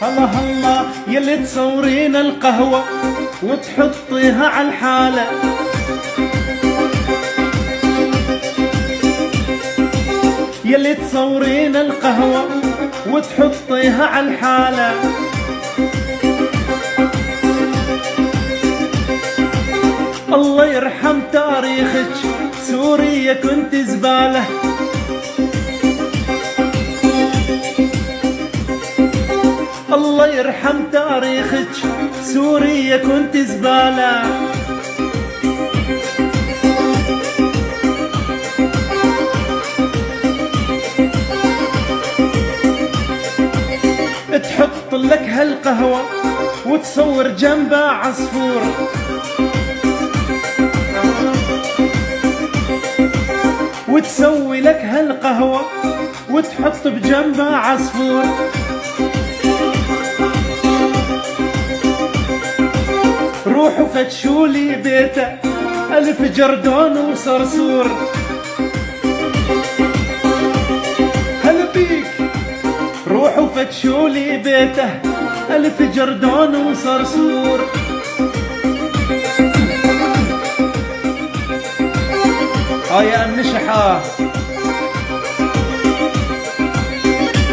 هلا هلا يلي تصورين القهوة وتحطيها على الحالة، يلي تصورين القهوة وتحطيها على الحالة. الله يرحم تاريخك سوريا كنت زبالة، الله يرحم تاريخك سوريا كنت زبالة. تحط لك هالقهوة وتصور جنبها عصفور، وتسوي لك هالقهوة وتحط بجنبها عصفور. روحوا فتشولي بيته ألف جردون وصرصور. هلا بيك، روحوا فتشولي بيته ألف جردون وصرصور. يا النشحة